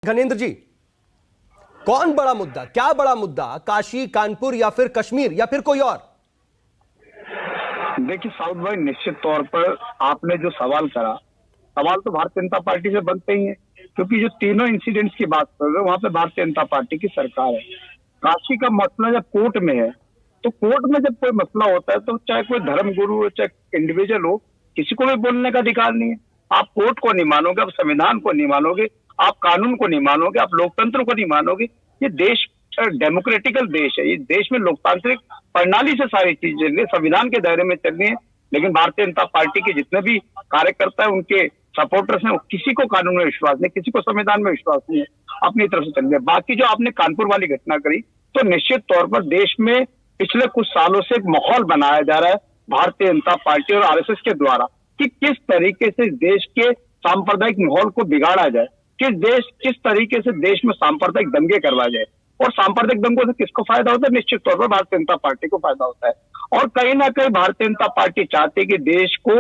घनेंद्र जी, कौन बड़ा मुद्दा, क्या बड़ा मुद्दा, काशी, कानपुर या फिर कश्मीर या फिर कोई और? देखिए साउथ भाई, निश्चित तौर पर आपने जो सवाल करा, सवाल तो भारतीय जनता पार्टी से बनते ही है, क्योंकि जो तीनों इंसिडेंट्स की बात कर रहे हो वहां पे भारतीय जनता पार्टी की सरकार है। काशी का मसला जब कोर्ट में है, तो कोर्ट में जब कोई मसला होता है तो चाहे कोई धर्म गुरु हो, चाहे इंडिविजुअल हो, किसी को भी बोलने का अधिकार नहीं है। आप कोर्ट को नहीं मानोगे, आप संविधान को नहीं मानोगे, आप कानून को नहीं मानोगे, आप लोकतंत्र को नहीं मानोगे। ये देश डेमोक्रेटिकल देश है, ये देश में लोकतांत्रिक प्रणाली से सारी चीजें चल रही है, संविधान के दायरे में चल रही है। लेकिन भारतीय जनता पार्टी के जितने भी कार्यकर्ता है, उनके सपोर्टर्स हैं, किसी को कानून में विश्वास नहीं, किसी को संविधान में विश्वास नहीं है, अपनी तरफ से चल रही है। बाकी जो आपने कानपुर वाली घटना करी, तो निश्चित तौर पर देश में पिछले कुछ सालों से एक माहौल बनाया जा रहा है भारतीय जनता पार्टी और आरएसएस के द्वारा कि किस तरीके से देश के सांप्रदायिक माहौल को बिगाड़ा जाए, किस तरीके से देश में सांप्रदायिक दंगे करवाए जाए। और सांप्रदायिक दंगों से किसको फायदा होता है? निश्चित तौर पर भारतीय जनता पार्टी को फायदा होता है। और कहीं ना कहीं भारतीय जनता पार्टी चाहती है कि देश को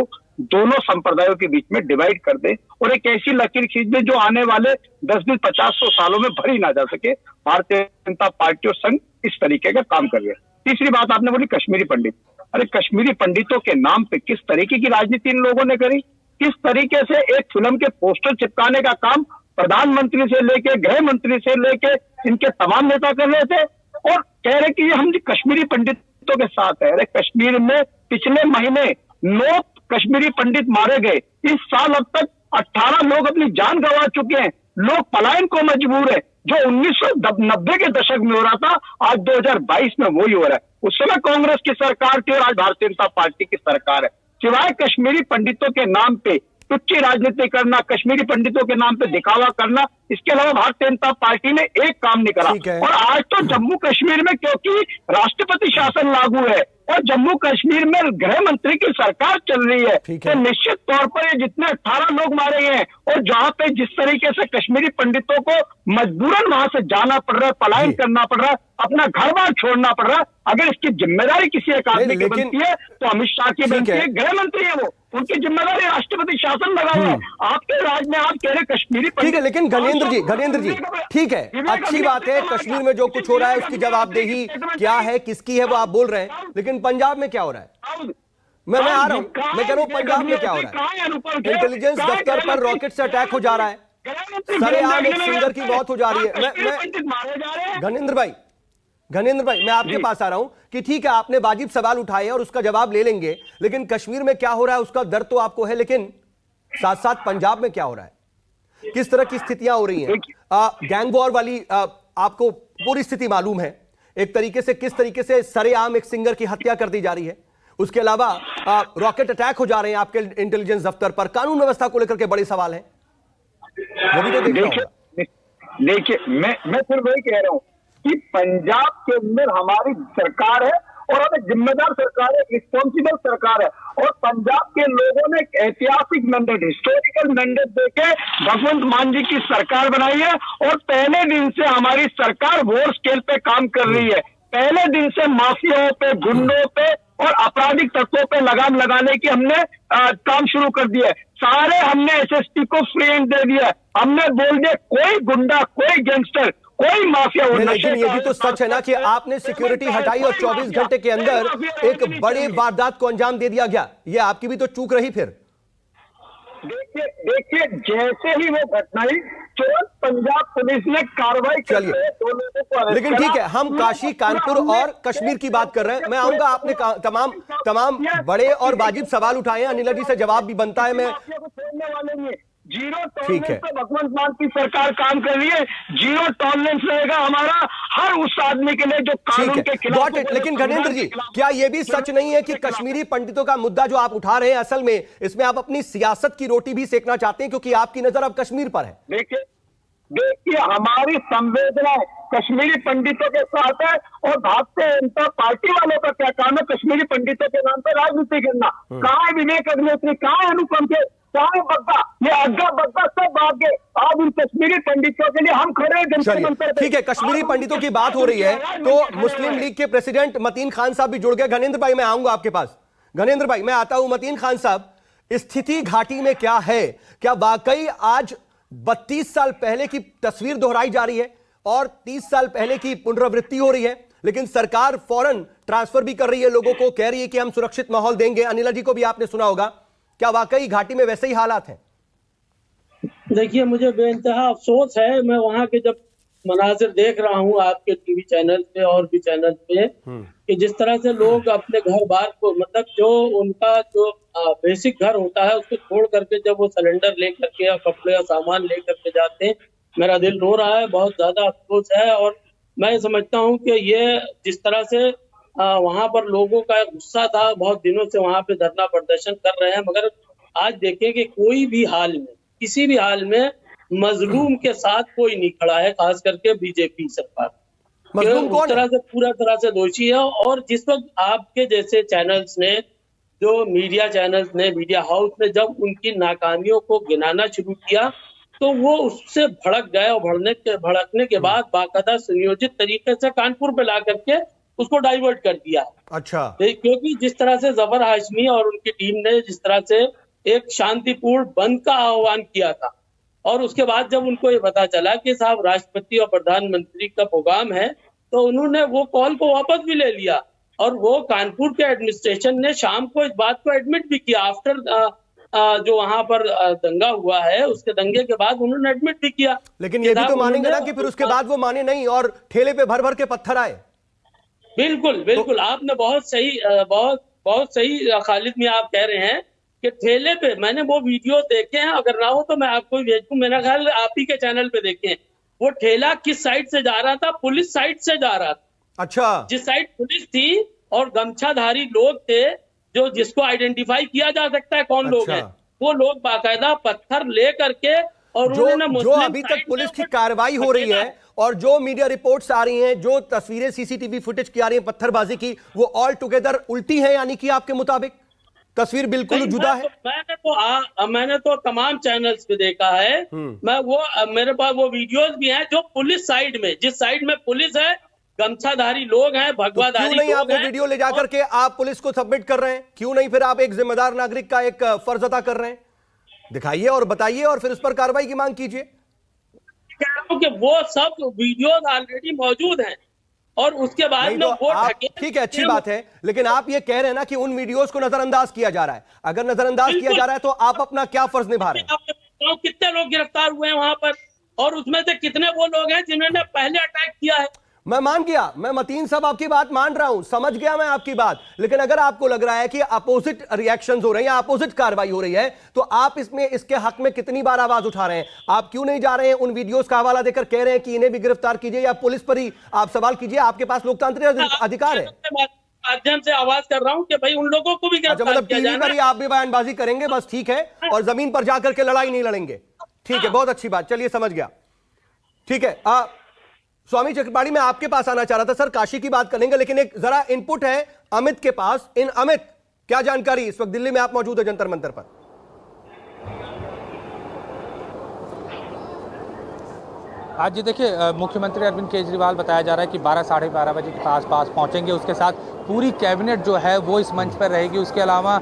दोनों संप्रदायों के बीच में डिवाइड कर दे और एक ऐसी लकीर खींच दे जो आने वाले 10 दिन 50-100 सालों में भरी ना जा सके। भारतीय जनता पार्टी और संघ इस तरीके का काम कर रहे हैं। तीसरी बात आपने बोली कश्मीरी पंडित। अरे कश्मीरी पंडितों के नाम पे किस तरीके की राजनीति इन लोगों ने करी, किस तरीके से एक फिल्म के पोस्टर चिपकाने का काम प्रधानमंत्री से लेके गृह मंत्री से लेके इनके तमाम नेता कर रहे थे और कह रहे कि ये हम कश्मीरी पंडितों के साथ है। अरे कश्मीर में पिछले महीने 9 कश्मीरी पंडित मारे गए। इस साल अब तक 18 लोग अपनी जान गंवा चुके हैं। लोग पलायन को मजबूर है। जो 1990 के दशक में हो रहा था, आज 2022 में वही हो रहा है। उस समय कांग्रेस की सरकार थी और आज भारतीय जनता पार्टी की सरकार है। सिवाय कश्मीरी पंडितों के नाम पे टुच्ची राजनीति करना, कश्मीरी पंडितों के नाम पे दिखावा करना, इसके अलावा भारतीय जनता पार्टी ने एक काम नहीं करा। और आज तो जम्मू कश्मीर में क्योंकि राष्ट्रपति शासन लागू है और जम्मू कश्मीर में गृह मंत्री की सरकार चल रही है, तो निश्चित तौर पर ये जितने 18 लोग मारे गए हैं और जहां पे जिस तरीके से कश्मीरी पंडितों को मजबूरन वहां से जाना पड़ रहा है, पलायन करना पड़ रहा है, अपना घर बार छोड़ना पड़ रहा है, अगर इसकी जिम्मेदारी किसी एक आदमी की बनती है तो अमित शाह की बनती है। गृह मंत्री है वो, उनकी जिम्मेदारी राष्ट्रपति शासन लगा हुआ है। आपके राज में आप कह रहे कश्मीरी, ठीक है, लेकिन घनेंद्र जी ठीक है, अच्छी बात है, कश्मीर में जो कुछ हो रहा है उसकी जवाबदेही क्या है, किसकी है, वो आप बोल रहे हैं। लेकिन पंजाब में क्या हो रहा है? मैं आ रहा हूं, मैं कह रहा हूं पंजाब में क्या हो रहा है? इंटेलिजेंस दफ्तर पर रॉकेट से अटैक हो जा रहा है, सरेआम एक सिंगर की मौत हो जा रही है। घनेंद्र भाई, मैं आपके पास आ रहा हूं कि ठीक है, आपने वाजिब सवाल उठाए और उसका जवाब ले लेंगे, लेकिन कश्मीर में क्या हो रहा है उसका दर्द तो आपको है, लेकिन साथ साथ पंजाब में क्या हो रहा है, किस तरह की स्थितियां हो रही हैं? गैंग वॉर वाली आपको पूरी स्थिति मालूम है, एक तरीके से किस तरीके से सरेआम एक सिंगर की हत्या कर दी जा रही है। उसके अलावा रॉकेट अटैक हो जा रहे हैं आपके इंटेलिजेंस दफ्तर पर, कानून व्यवस्था को लेकर के बड़े सवाल हैं, वो भी तो देखना होगा। देखिए, मैं फिर वही कह रहा हूं कि पंजाब के अंदर हमारी सरकार है और हमें जिम्मेदार सरकार है, रिस्पॉन्सिबल सरकार है, और पंजाब के लोगों ने एक ऐतिहासिक मैंडेट, हिस्टोरिकल मैंडेट देके भगवंत मान जी की सरकार बनाई है और पहले दिन से हमारी सरकार वॉर स्केल पे काम कर रही है। पहले दिन से माफियाओं पे, गुंडों पे और आपराधिक तत्वों पे लगाम लगाने की हमने काम शुरू कर दिया है। सारे हमने एसएसपी को फ्री हैंड दे दिया। हमने बोल दिया कोई गुंडा, कोई गैंगस्टर, कोई माफिया। लेकिन ये भी तो सच है ना कि आपने सिक्योरिटी हटाई और 24 घंटे के अंदर एक बड़ी वारदात को अंजाम दे दिया गया, ये आपकी भी तो चूक रही। फिर देखिए जैसे ही वो घटना हुई, तुरंत पंजाब पुलिस ने कार्रवाई की। लेकिन ठीक है, हम काशी, कानपुर और कश्मीर की बात कर रहे हैं। मैं आऊंगा, आपने तमाम बड़े और वाजिब सवाल उठाए हैं, अनिला जी से जवाब भी बनता है। मैं जीरो टॉलरेंस पे भगवंत मान की सरकार काम कर रही है। जीरो टॉलरेंस रहेगा हमारा हर उस आदमी के लिए जो कानून के खिलाफ। लेकिन घनेंद्र जी, क्या यह भी सच नहीं है कि कश्मीरी पंडितों का मुद्दा जो आप उठा रहे हैं, असल में इसमें आप अपनी सियासत की रोटी भी सेकना चाहते हैं, क्योंकि आपकी नजर अब कश्मीर पर है? देखिए हमारी संवेदना कश्मीरी पंडितों के साथ है और भारतीय जनता पार्टी वालों का क्या काम है कश्मीरी पंडितों के नाम पर राजनीति करना। कहाँ है विवेक अग्निहोत्री, कहाँ है अनुपम खेर, कहाँ है बग्गा, ये अग्गा बग्गा सब भाग गए। अब उन कश्मीरी पंडितों के लिए हम खड़े हैं। ठीक है, कश्मीरी पंडितों की बात हो रही है तो मुस्लिम लीग के प्रेसिडेंट मतीन खान साहब भी जुड़ गए। घनेंद्र भाई, मैं आऊंगा आपके पास। घनेंद्र भाई, मैं आता हूं। मतीन खान साहब, स्थिति घाटी में क्या है? क्या वाकई आज 32 साल पहले की तस्वीर दोहराई जा रही है और 30 साल पहले की पुनरावृत्ति हो रही है, लेकिन सरकार फौरन ट्रांसफर भी कर रही है, लोगों को कह रही है कि हम सुरक्षित माहौल देंगे। अनिला जी को भी आपने सुना होगा, क्या वाकई घाटी में वैसे ही हालात हैं? देखिए, मुझे बेइंतहा अफसोस है, मैं वहां के जब मनाजिर देख रहा हूँ आपके टीवी चैनल पे और भी चैनल पे, कि जिस तरह से लोग अपने घर बार को, मतलब जो उनका जो बेसिक घर होता है उसको छोड़ करके जब वो सिलेंडर लेकर के या कपड़े या सामान लेकर के जाते हैं, मेरा दिल रो रहा है, बहुत ज्यादा अफसोस है। और मैं समझता हूँ कि ये जिस तरह से वहां पर लोगों का गुस्सा था, बहुत दिनों से वहां पे धरना प्रदर्शन कर रहे हैं, मगर आज देखें कि कोई भी हाल में, किसी भी हाल में मजलूम के साथ कोई नहीं खड़ा है, खास करके बीजेपी सरकार। मजलूम उस कौन तरह है? से पूरा तरह से दोषी है। और जिस वक्त आपके जैसे चैनल्स ने, जो मीडिया चैनल्स ने, मीडिया हाउस ने जब उनकी नाकामियों को गिनाना शुरू किया, तो वो उससे भड़क गए और भड़कने के बाद बाकायदा सुनियोजित तरीके से कानपुर पे ला करके उसको डाइवर्ट कर दिया। अच्छा, क्योंकि जिस तरह से जफर हाशमी और उनकी टीम ने जिस तरह से एक शांतिपूर्ण बंद का आह्वान किया था, और उसके बाद जब उनको ये पता चला कि साहब राष्ट्रपति और प्रधानमंत्री का प्रोग्राम है, तो उन्होंने वो कॉल को वापस भी ले लिया। और वो कानपुर के एडमिनिस्ट्रेशन ने शाम को इस बात को एडमिट भी किया। आफ्टर जो वहां पर दंगा हुआ है, उसके दंगे के बाद उन्होंने एडमिट भी किया। लेकिन ये भी तो मानेंगे ना कि फिर उसके बाद वो माने नहीं और ठेले पे भर भर के पत्थर आए। बिल्कुल बिल्कुल, आपने बहुत सही खालिद मियां आप कह रहे हैं कि ठेले पे, मैंने वो वीडियो देखे हैं, अगर ना हो तो मैं आपको भेज दूं, मेरा ख्याल आप ही के चैनल पे देखे। वो ठेला किस साइड से जा रहा था? पुलिस साइड से जा रहा था। अच्छा, जिस साइड पुलिस थी और गमछाधारी लोग थे, जो जिसको आइडेंटिफाई किया जा सकता है कौन लोग हैं, वो लोग बाकायदा पत्थर ले करके, और जो अभी तक पुलिस की कार्रवाई हो रही है और जो मीडिया रिपोर्ट्स आ रही हैं, जो तस्वीरें सीसीटीवी फुटेज की आ रही हैं पत्थरबाजी की, वो ऑल टुगेदर उल्टी है, यानी कि आपके मुताबिक तस्वीर बिल्कुल जुदा है। मैंने तो तमाम चैनल्स पे देखा है। मेरे पास वो वीडियोस भी हैं, जो पुलिस साइड में, जिस साइड में पुलिस है, गमछाधारी लोग हैं, भगवाधारी क्यों नहीं आप लोग वो हैं, वीडियो ले जाकर के आप पुलिस को सबमिट कर रहे हैं? क्यों नहीं फिर आप एक जिम्मेदार नागरिक का एक फर्ज अदा कर रहे हैं? दिखाइए और बताइए और फिर उस पर कार्रवाई की मांग कीजिए। कि वो सब वीडियोस ऑलरेडी मौजूद हैं और उसके बाद में वो ठीक है, अच्छी बात है, लेकिन आप ये कह रहे हैं ना कि उन वीडियोस को नजरअंदाज किया जा रहा है। अगर नजरअंदाज किया जा रहा है तो आप अपना क्या फर्ज निभा रहे हैं? कितने लोग गिरफ्तार हुए हैं वहां पर, और उसमें से कितने वो लोग हैं जिन्होंने पहले अटैक किया है? मैं मान गया, मैं मतीन साहब आपकी बात मान रहा हूं, समझ गया मैं आपकी बात, लेकिन अगर आपको लग रहा है कि अपोजिट रिएक्शंस हो रहे हैं या अपोजिट कार्रवाई हो रही है, तो आप इसमें इसके हक में कितनी बार आवाज उठा रहे हैं? आप क्यों नहीं जा रहे हैं उन वीडियोस का हवाला देकर कह रहे हैं कि इन्हें भी गिरफ्तार कीजिए या पुलिस पर ही आप सवाल कीजिए? आपके पास लोकतांत्रिक अधिकार है। माध्यम से आवाज कर रहा हूं कि भाई उन लोगों को भी गिरफ्तार मतलब टीवी पर ही आप भी बयानबाजी करेंगे, बस ठीक है, और जमीन पर जाकर के लड़ाई नहीं लड़ेंगे? ठीक है, बहुत अच्छी बात, चलिए समझ गया, ठीक है। स्वामी चक्रपाणी, मैं आपके पास आना चाह रहा था सर, काशी की बात करेंगे, लेकिन एक जरा इनपुट है अमित के पास। अमित, क्या जानकारी? इस वक्त दिल्ली में आप मौजूद है जंतर मंतर पर। आज जी देखिए, मुख्यमंत्री अरविंद केजरीवाल बताया जा रहा है कि 12 साढ़े 12 बजे के आसपास पहुंचेंगे। उसके साथ पूरी कैबिनेट जो है वो इस मंच पर रहेगी। उसके अलावा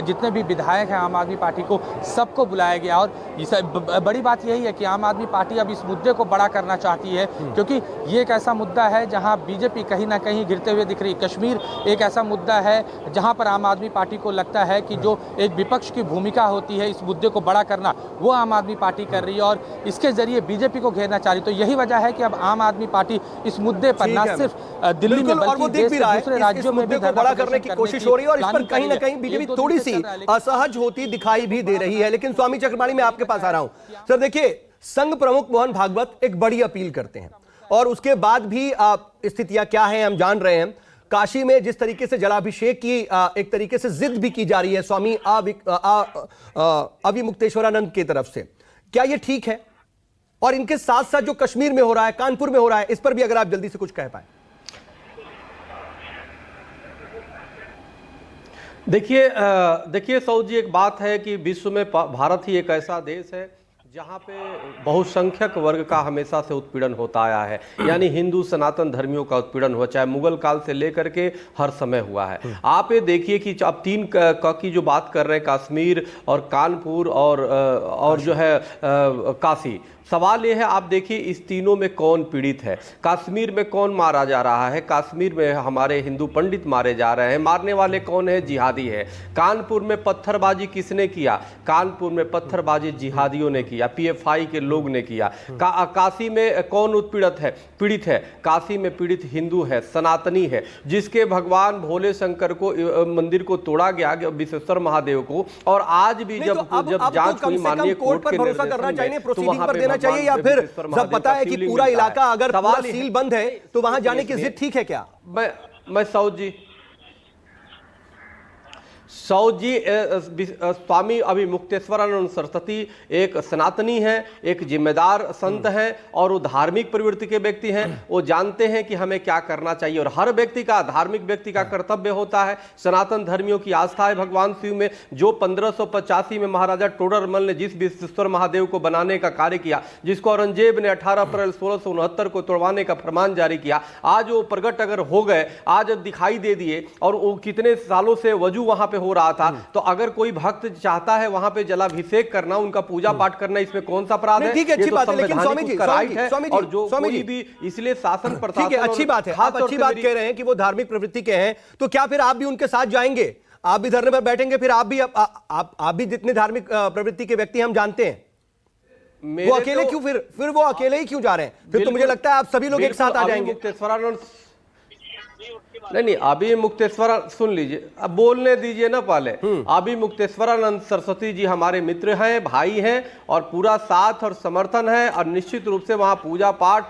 जितने भी विधायक हैं आम आदमी पार्टी को, सबको बुलाया गया। और बड़ी बात यही है कि आम आदमी पार्टी अब इस मुद्दे को बड़ा करना चाहती है, क्योंकि ये एक ऐसा मुद्दा है जहां बीजेपी कहीं ना कहीं गिरते हुए दिख रही। कश्मीर एक ऐसा मुद्दा है जहां पर आम आदमी पार्टी को लगता है कि जो एक विपक्ष की भूमिका होती है इस मुद्दे को बड़ा करना, वो आम आदमी पार्टी कर रही है और इसके जरिए बीजेपी को घेरना चाह रही। तो यही वजह है कि अब आम आदमी पार्टी इस मुद्दे पर न सिर्फ दिल्ली में बल्कि देश के दूसरे राज्यों में भी बड़ा करने की कोशिश हो रही है, और इस पर कहीं ना कहीं बीजेपी थोड़ी सी असहज होती दिखाई भी दे रही है। लेकिन स्वामी चक्रपाणी, मैं आपके पास आ रहा हूं सर। देखिए, संघ प्रमुख मोहन भागवत एक बड़ी अपील करते हैं और उसके बाद भी स्थितियां क्या है हम जान रहे हैं। काशी में जिस तरीके से जलाभिषेक की एक तरीके से जिद भी की जा रही है स्वामी अविमुक्तेश्वरानंद की तरफ से, क्या यह ठीक है? और इनके साथ साथ जो कश्मीर में हो रहा है, कानपुर में हो रहा है, इस पर भी अगर आप जल्दी से कुछ कह पाए। देखिए सऊद जी, एक बात है कि विश्व में भारत ही एक ऐसा देश है जहाँ पे बहुसंख्यक वर्ग का हमेशा से उत्पीड़न होता आया है, यानी हिंदू सनातन धर्मियों का उत्पीड़न हुआ, चाहे मुगल काल से लेकर के हर समय हुआ है। आप ये देखिए कि अब 3 की जो बात कर रहे हैं, कश्मीर और कानपुर और जो है काशी, सवाल ये है, आप देखिए इस तीनों में कौन पीड़ित है? कश्मीर में कौन मारा जा रहा है? कश्मीर में हमारे हिंदू पंडित मारे जा रहे हैं। मारने वाले कौन है? जिहादी है। कानपुर में पत्थरबाजी किसने किया? कानपुर में पत्थरबाजी जिहादियों ने किया, पीएफआई के लोग ने किया। काशी में कौन पीड़ित है? काशी में पीड़ित हिंदू है, सनातनी है, जिसके भगवान भोले शंकर को मंदिर को तोड़ा गया, विश्वेश्वर महादेव को, और आज भी जब जांच हुई माननीय कोर्ट के निर्देशन में चाहिए, या फिर जब पता है कि पूरा इलाका अगर पूरा सील बंद है तो वहां जाने की जिद ठीक है क्या? मैं सौद जी स्वामी अभी मुक्तेश्वरानंद सरस्वती एक सनातनी हैं, एक जिम्मेदार संत हैं, और वो धार्मिक प्रवृत्ति के व्यक्ति हैं। वो जानते हैं कि हमें क्या करना चाहिए, और हर व्यक्ति का, धार्मिक व्यक्ति का कर्तव्य होता है। सनातन धर्मियों की आस्था है भगवान शिव में। जो 1585 में महाराजा टोडरमल ने जिस विश्वेश्वर महादेव को बनाने का कार्य किया, जिसको औरंगजेब ने 18 अप्रैल 1669 को तोड़वाने का फरमान जारी किया, आज वो प्रगट अगर हो गए, आज दिखाई दे दिए, और वो कितने सालों से वजू वहां पे हो रहा था, तो अगर कोई भक्त चाहता है वहां पे जलाभिषेक करना, उनका पूजा पाठ करना, इसमें कौन सा अपराध है? ठीक है, अच्छी बात है, लेकिन स्वामी जी, और जो कोई भी इसलिए शासन प्रशासन, ठीक है, अच्छी बात है, आप अच्छी बात कह रहे हैं कि वो धार्मिक प्रवृत्ति के हैं, तो क्या फिर आप भी उनके साथ जाएंगे? आप भी धरने पर बैठेंगे? फिर आप भी जितने धार्मिक प्रवृत्ति के व्यक्ति हम जानते हैं, वो अकेले क्यों? फिर वो अकेले ही क्यों जा रहे हैं? फिर तो मुझे लगता है आप सभी लोग एक साथ आ जाएंगे। नहीं, अभी मुक्तेश्वर सुन लीजिए, अब बोलने दीजिए ना पहले। अभी मुक्तेश्वरानंद सरस्वती जी हमारे मित्र हैं, भाई हैं, और पूरा साथ और समर्थन है, और निश्चित रूप से वहां पूजा पाठ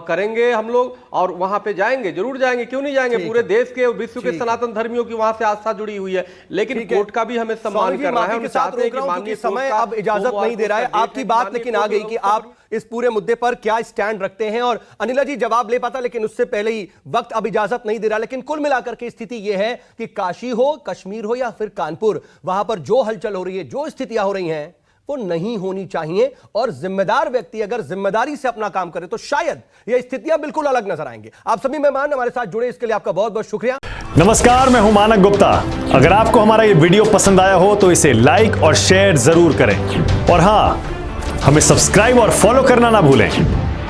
करेंगे हम लोग, और वहां पे जाएंगे, जरूर जाएंगे, क्यों नहीं जाएंगे? पूरे देश के, विश्व के सनातन धर्मियों की वहां से आस्था जुड़ी हुई है, लेकिन कोर्ट का भी हमें सम्मान करना है। हम चाहते हैं कि माननीय समय अब इजाजत नहीं दे रहा है। आपकी बात लेकिन आ गई कि आप इस पूरे मुद्दे पर क्या स्टैंड रखते हैं, और अनिला जी जवाब ले पाता, लेकिन उससे पहले ही वक्त अब इजाजत नहीं दे रहा। लेकिन कुल मिलाकर के स्थिति यह है कि काशी हो, कश्मीर हो, या फिर कानपुर, वहां पर जो हलचल हो रही है, जो स्थितियां हो रही हैं, वो नहीं होनी चाहिए, और जिम्मेदार व्यक्ति अगर जिम्मेदारी से अपना काम करे तो शायद ये स्थितियां बिल्कुल अलग नजर आएंगी। आप सभी मेहमान हमारे साथ जुड़े, इसके लिए आपका बहुत बहुत शुक्रिया। नमस्कार, मैं हूं मानक गुप्ता। अगर आपको हमारा ये वीडियो पसंद आया हो तो इसे लाइक और शेयर जरूर करें, और हां, हमें सब्सक्राइब और फॉलो करना ना भूलें,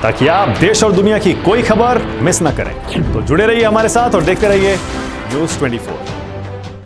ताकि आप देश और दुनिया की कोई खबर मिस ना करें। तो जुड़े रहिए हमारे साथ और देखते रहिए न्यूज़ 24।